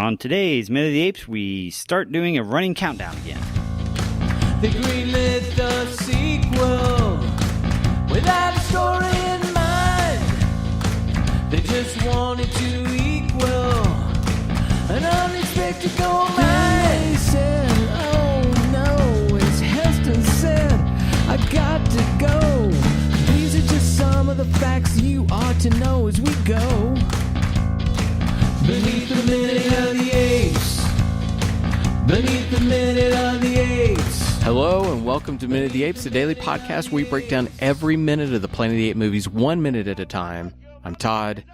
On today's Minute of the Apes, we start doing a running countdown again. They greenlit the sequel without a story in mind. They just wanted to equal an unexpected gold mine. They said, oh no, as Heston said, I got to go. These are just some of the facts you ought to know as we go. Beneath the Minute of the Apes. Beneath the Minute of the Apes. Hello and welcome to Minute of the Apes, the daily podcast where we break down every minute of the Planet of the Apes movies 1 minute at a time. I'm Todd.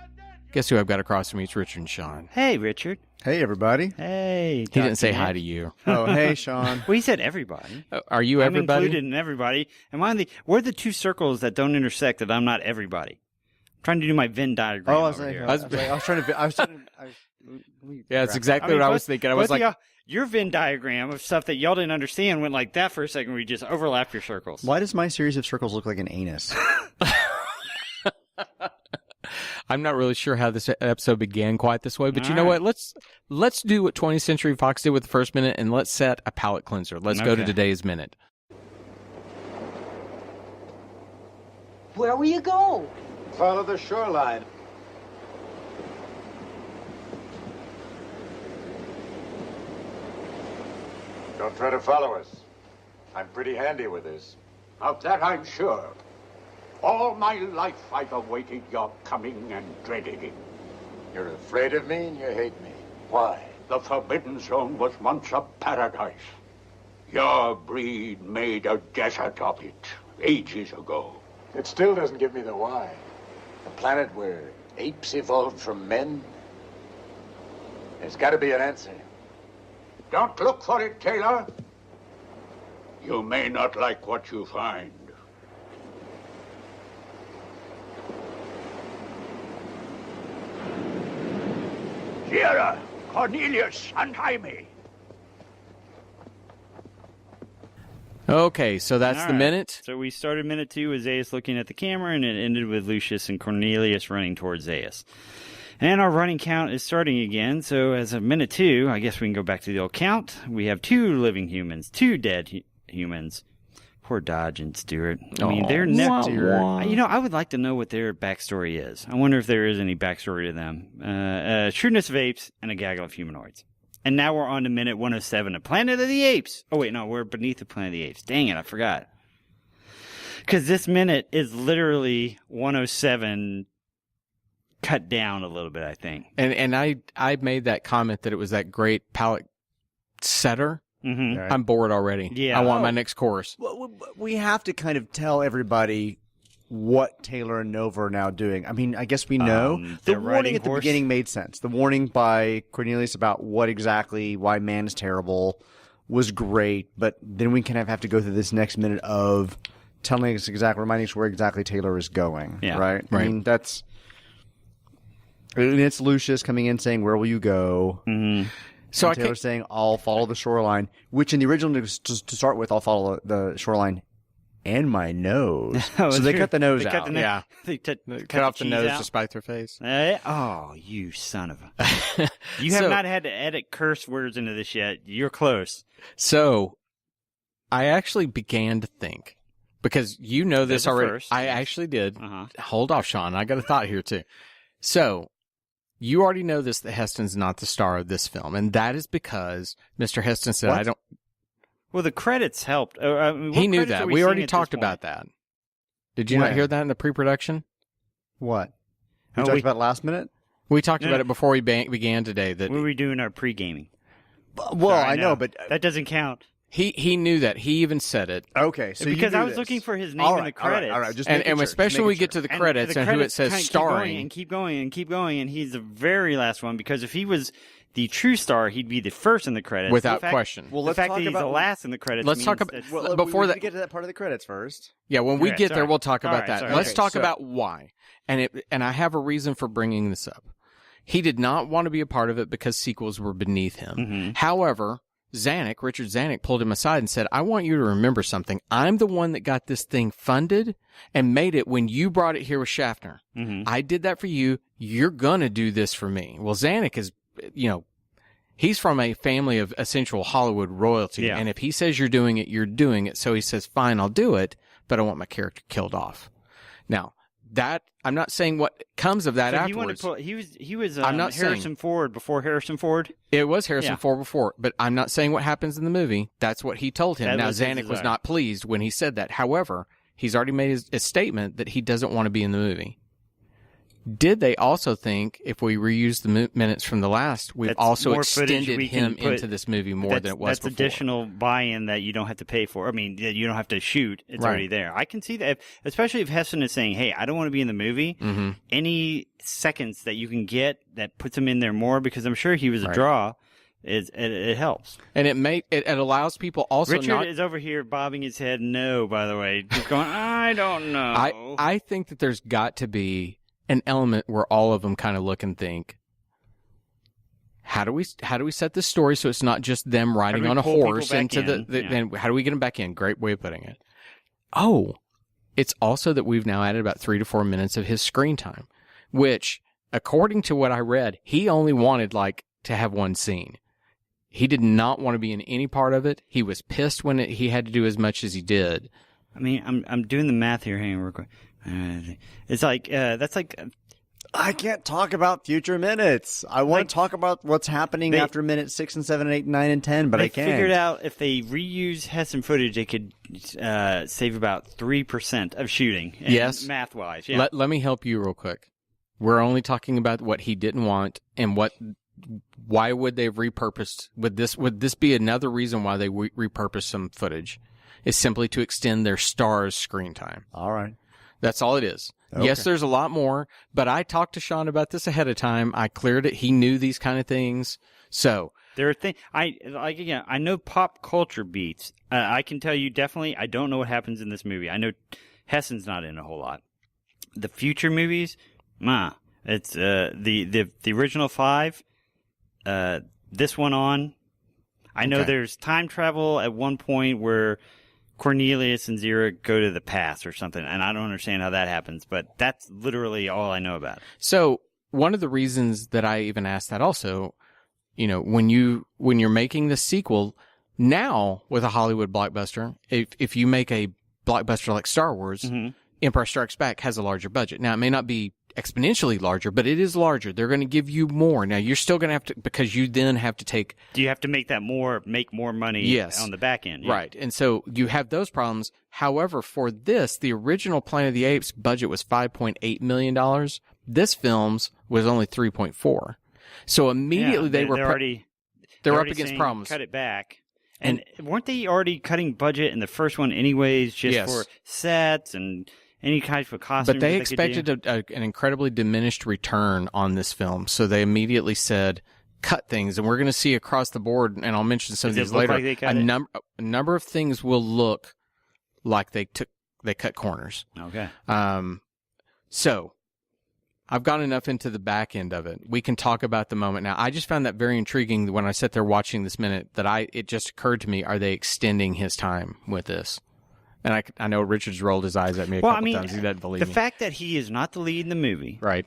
Guess who I've got across from me? It's Richard and Sean. Hey, Richard. Hey, everybody. Hey. He didn't say hi to you. Oh, hey, Sean. Well, he said everybody. Are you everybody? I'm included in everybody. We're the two circles that don't intersect that I'm not everybody. I'm trying to do my Venn diagram over here. I was trying to. Yeah, that's exactly what I was thinking. I was like, your Venn diagram of stuff that y'all didn't understand went like that for a second where you just overlap your circles. Why does my series of circles look like an anus? I'm not really sure how this episode began quite this way, but you know what? Let's do what 20th Century Fox did with the first minute, and let's set a palate cleanser. Let's go to today's minute. Where will you go? Follow the shoreline. Don't try to follow us. I'm pretty handy with this. Of that I'm sure. All my life I've awaited your coming and dreaded it. You're afraid of me and you hate me. Why? The Forbidden Zone was once a paradise. Your breed made a desert of it ages ago. It still doesn't give me the why. A planet where apes evolved from men? There's got to be an answer. Don't look for it, Taylor. You may not like what you find. Sierra, Cornelius, and Jaime. Okay, so that's All the right. minute. So we started minute 2 with Zaius looking at the camera, and it ended with Lucius and Cornelius running towards Zaius. And our running count is starting again, so as of minute 2, I guess we can go back to the old count. We have 2 living humans, 2 dead humans. Poor Dodge and Stewart. I mean, they're never... You know, I would like to know what their backstory is. I wonder if there is any backstory to them. Shrewdness of apes and a gaggle of humanoids. And now we're on to minute 107 of Planet of the Apes. Oh, wait, no, we're beneath the Planet of the Apes. Dang it, I forgot. Because this minute is literally 107 cut down a little bit, I think. And I made that comment that it was that great palette setter. Mm-hmm. Right. I'm bored already. Yeah. I want my next chorus. Well, we have to kind of tell everybody what Taylor and Nova are now doing. I mean, I guess we know. The they're warning riding at the horse. beginning made sense. The warning by Cornelius about why man is terrible was great, but then we kind of have to go through this next minute of telling us reminding us where exactly Taylor is going. Yeah. Right? I mean, it's Lucius coming in saying, "Where will you go?" Mm-hmm. So and Taylor's saying, "I'll follow the shoreline," which in the original to start with, I'll follow the shoreline and my nose. Oh, so they true. cut the nose They out. cut the nose. Yeah. They cut off the cheese nose out. to spite their face. Oh, you son of a... You have not had to edit curse words into this yet. You're close. So I actually began to think, because you know this There's a already. first. I actually did. Uh-huh. Hold off, Sean. I got a thought here, too. So you already know this, that Heston's not the star of this film, and that is because Mr. Heston said, What? I don't... Well, the credits helped. He knew that. We already talked about that. Did you not When? hear that in the pre-production? What? We talked about last minute? We talked No, about no. it before we began today. That We were doing our pre-gaming. Well, Sorry, I know, but that doesn't count. he knew that. He even said it. okay. So Because you I knew was this. looking for his name All in the right, all right, credits. all right, just And making sure, especially when we get to the And credits the and who it credits says kinda keep starring. going and keep going and keep going, and he's the very last one, because if he was the true star, he'd be the first in the credits. Without The fact- question. Well, the let's fact talk that he's about the last in the credits. Let's means talk about- that- Well, before we that- need to get to that part of the credits first. Yeah, when we Okay, get there, sorry. we'll talk All about right, that. sorry. Let's Okay, talk so- about why. And I have a reason for bringing this up. He did not want to be a part of it because sequels were beneath him. Mm-hmm. However, Richard Zanuck pulled him aside and said, I want you to remember something. I'm the one that got this thing funded and made it when you brought it here with Schaffner. Mm-hmm. I did that for you. You're going to do this for me. Well, Zanuck is, He's from a family of essential Hollywood royalty, and if he says you're doing it, you're doing it. So he says, fine, I'll do it, but I want my character killed off. Now, that I'm not saying what comes of that so afterwards. He was I'm not Harrison Ford before Harrison Ford. It was Harrison Ford before, but I'm not saying what happens in the movie. That's what he told him. Now, Zanuck was not pleased when he said that. However, he's already made a statement that he doesn't want to be in the movie. Did they also think if we reuse the minutes from the last, we've also extended him into this movie more than it was before? That's additional buy-in that you don't have to pay for. I mean, you don't have to shoot. It's already there. I can see that, especially if Heston is saying, hey, I don't want to be in the movie. Mm-hmm. Any seconds that you can get that puts him in there more, because I'm sure he was a draw, it helps. And it allows people also Richard is over here bobbing his head no, by the way. Just going, I don't know. I think that there's got to be an element where all of them kind of look and think, how do we set this story so it's not just them riding on a horse into and how do we get them back in? Great way of putting it. Oh, it's also that we've now added about 3 to 4 minutes of his screen time, which, according to what I read, he only wanted to have one scene. He did not want to be in any part of it. He was pissed when he had to do as much as he did. I mean, I'm doing the math here. Hang on real quick. It's like that's like I can't talk about future minutes. I want to talk about what's happening after minutes 6 and 7 and 8 and 9 and 10, but I can't. They figured out if they reuse Heston footage, they could save about 3% of shooting. Yes, math wise. Yeah. Let me help you real quick. We're only talking about what he didn't want and why would they have repurposed? Would this be another reason why they repurposed some footage? Is simply to extend their star's screen time. All right. That's all it is. Okay. Yes, there's a lot more, but I talked to Sean about this ahead of time. I cleared it. He knew these kind of things. So there are things I know pop culture beats. I can tell you definitely. I don't know what happens in this movie. I know Heston's not in a whole lot. The future movies, it's the original 5. This one on. I know there's time travel at one point where Cornelius and Zira go to the past or something, and I don't understand how that happens, but that's literally all I know about it. So one of the reasons that I even asked that also, when you're making the sequel now with a Hollywood blockbuster, if you make a blockbuster like Star Wars, Empire Strikes Back has a larger budget. Now, it may not be exponentially larger, but it is larger. They're going to give you more. Now, you're still going to have to, because you then have to take... Do you have to make more money on the back end? Yeah. Right. And so you have those problems. However, for this, the original Planet of the Apes budget was $5.8 million. This film's was only 3.4. So immediately they're up against problems. Cut it back. And weren't they already cutting budget in the first one anyways, just for sets and any type of costumes? But they expected an incredibly diminished return on this film, so they immediately said, cut things, and we're going to see across the board, and I'll mention some of these later, a number of things will look like they cut corners. Okay. So I've gone enough into the back end of it. We can talk about the moment now. I just found that very intriguing when I sat there watching this minute that it just occurred to me, are they extending his time with this? And I know Richard's rolled his eyes at me a couple times. He doesn't believe me. The fact that he is not the lead in the movie. Right.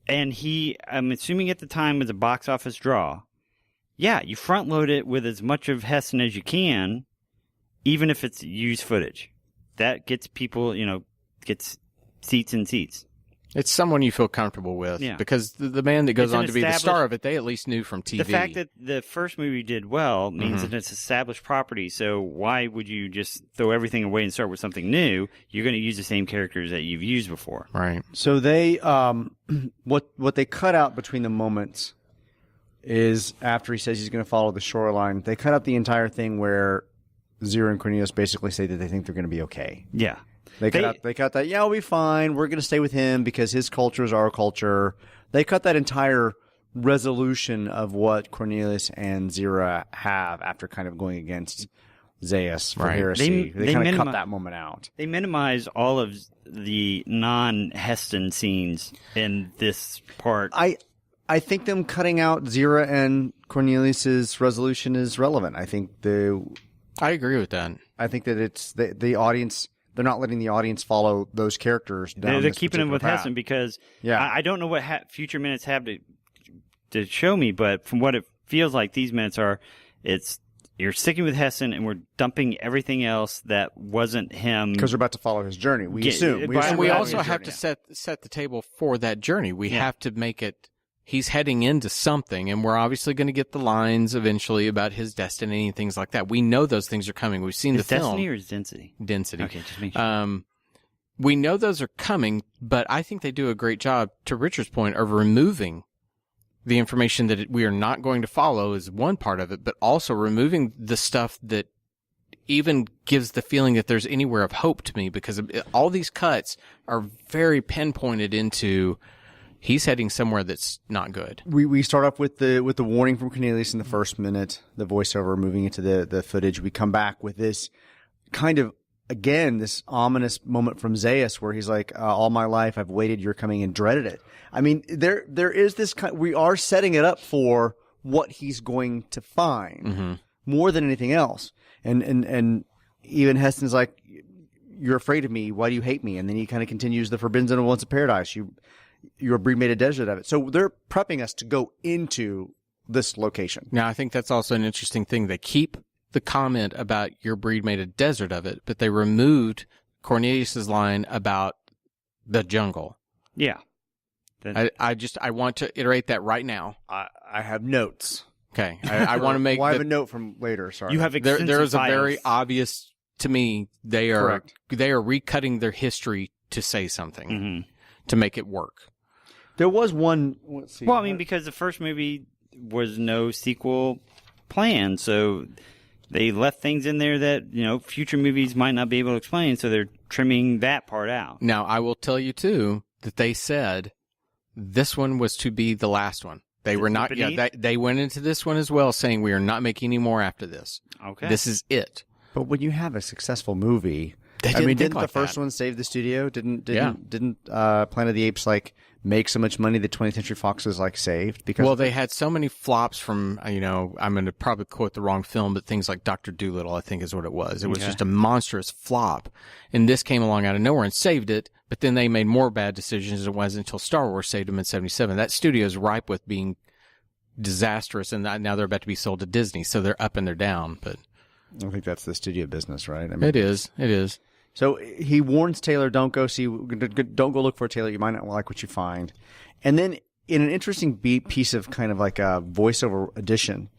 And I'm assuming at the time was a box office draw. Yeah, you front load it with as much of Heston as you can, even if it's used footage. That gets people, gets seats and seats. It's someone you feel comfortable with, because the man that goes on to be the star of it, they at least knew from TV. The fact that the first movie did well means that it's established property, so why would you just throw everything away and start with something new? You're going to use the same characters that you've used before. Right. So they, what they cut out between the moments is after he says he's going to follow the shoreline, they cut out the entire thing where Zira and Cornelius basically say that they think they're going to be okay. Yeah. They cut that, we'll be fine. We're going to stay with him because his culture is our culture. They cut that entire resolution of what Cornelius and Zira have after kind of going against Zaius for heresy. They kind of cut that moment out. They minimize all of the non-Heston scenes in this part. I think them cutting out Zira and Cornelius's resolution is relevant. I think I agree with that. I think that it's the audience... They're not letting the audience follow those characters down. They're keeping them with path. Heston because I don't know what future minutes have to to show me, but from what it feels like, these minutes are, you're sticking with Heston, and we're dumping everything else that wasn't him. Because we're about to follow his journey. We assume. And we also have to set the table for that journey. We have to make it, he's heading into something, and we're obviously going to get the lines eventually about his destiny and things like that. We know those things are coming. We've seen the film. Destiny or is density? Density. Okay, just make sure. We know those are coming, but I think they do a great job, to Richard's point, of removing the information that we are not going to follow is one part of it, but also removing the stuff that even gives the feeling that there's anywhere of hope to me, because all these cuts are very pinpointed into he's heading somewhere that's not good. We start off with the warning from Cornelius in the first minute, the voiceover moving into the footage. We come back with this kind of, again, this ominous moment from Zaius where he's like, all my life I've waited, you're coming, and dreaded it. I mean, there is this we are setting it up for what he's going to find more than anything else. And even Heston's like, you're afraid of me. Why do you hate me? And then he kind of continues the forbidden zone of once a paradise. Your breed made a desert of it. So they're prepping us to go into this location. Now, I think that's also an interesting thing. They keep the comment about your breed made a desert of it, but they removed Cornelius's line about the jungle. Yeah. I want to iterate that right now. I have notes. Okay. I want to make I have a note from later. Sorry. You have extensive there is a files. very obvious, to me, they are Correct. They are recutting their history to say something to make it work. There was one. Let's see. Well, I mean, because the first movie was no sequel plan, so they left things in there that, future movies might not be able to explain, so they're trimming that part out. Now, I will tell you, too, that they said this one was to be the last one. They were not. Yeah, they went into this one as well, saying we are not making any more after this. Okay, this is it. But when you have a successful movie, didn't the first one save the studio? Didn't Planet of the Apes make so much money that 20th Century Fox was saved? Because they had so many flops from I'm going to probably quote the wrong film, but things like Dr. Dolittle, I think is what it was. It was just a monstrous flop, and this came along out of nowhere and saved it. But then they made more bad decisions. It wasn't until Star Wars saved them in '77. That studio is ripe with being disastrous, and now they're about to be sold to Disney, so they're up and they're down. But I think that's the studio business, right? I mean, it is. So he warns Taylor, don't go look for a Taylor. You might not like what you find. And then in an interesting piece of kind of like a voiceover addition,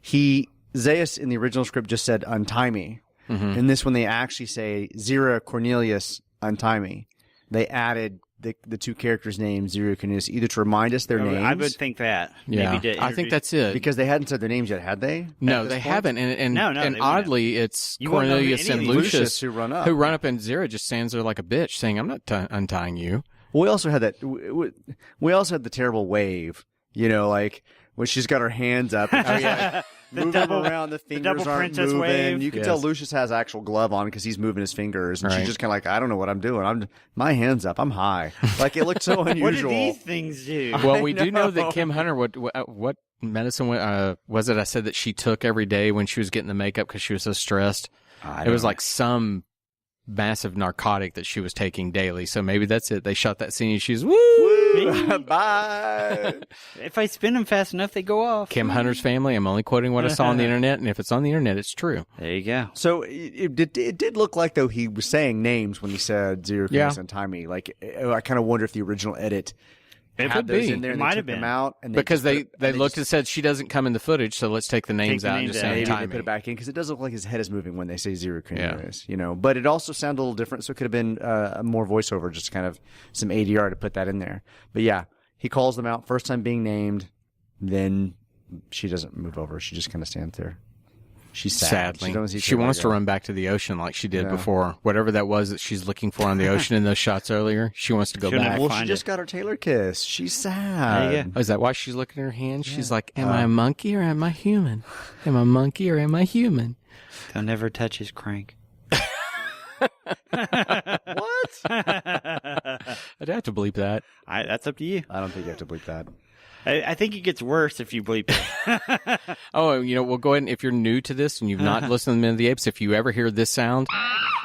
Zaius in the original script just said, untie me. In this one, they actually say, Zira Cornelius, untie me. They added the two characters' names, Zira Cornelius, either to remind us their names. I would think that. Yeah, maybe I think that's it. Because they hadn't said their names yet, had they? No, they haven't. And No, oddly, it's Cornelius and Lucius who run up. And Zira just stands there like a bitch saying, I'm not untying you. Well, we also had that. We also had the terrible wave, when she's got her hands up. And moving around, the fingers aren't moving. Wave. You can tell Lucius has actual glove on because he's moving his fingers, and she's just kind of like, I don't know what I'm doing. My hands up. I'm high. It looked so unusual. What did these things do? Well, we do know that Kim Hunter, what medicine was it? I said that she took every day when she was getting the makeup because she was so stressed. It was like some massive narcotic that she was taking daily. So maybe that's it. They shot that scene and she's woo! Bye. If I spin them fast enough, they go off. Kim Hunter's family. I'm only quoting what I saw on the internet, and if it's on the internet, it's true. There you go. So it did look like, though, he was saying names when he said Zero Cornelius and Timey. I kind of wonder if the original edit had those in there. It might have them been out, and because they looked and said she doesn't come in the footage, so let's take the names out and just say maybe Timey. they put it back in because it does look like his head is moving when they say Zero Cornelius. But it also sounded a little different, so it could have been more voiceover, just kind of some ADR to put that in there. But yeah, he calls them out first time being named, then she doesn't move over; she just kind of stands there. She's sad. Sadly, she wants to run back to the ocean like she did before. Whatever that was that she's looking for on the ocean in those shots earlier, she wants to go back. Well, she just got her Taylor kiss. She's sad. Oh, is that why she's looking at her hands? She's like, am I a monkey or am I human? Am I a monkey or am I human? They'll never touch his crank. What? I'd have to bleep that. That's up to you. I don't think you have to bleep that. I think it gets worse if you bleep it. Oh, we'll go ahead and if you're new to this and you've not listened to Men of the Apes, if you ever hear this sound,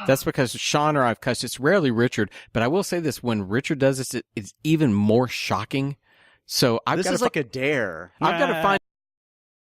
that's because Sean or I've cussed. It's rarely Richard, but I will say this: when Richard does this, it's even more shocking. So This is like a dare. I've got to find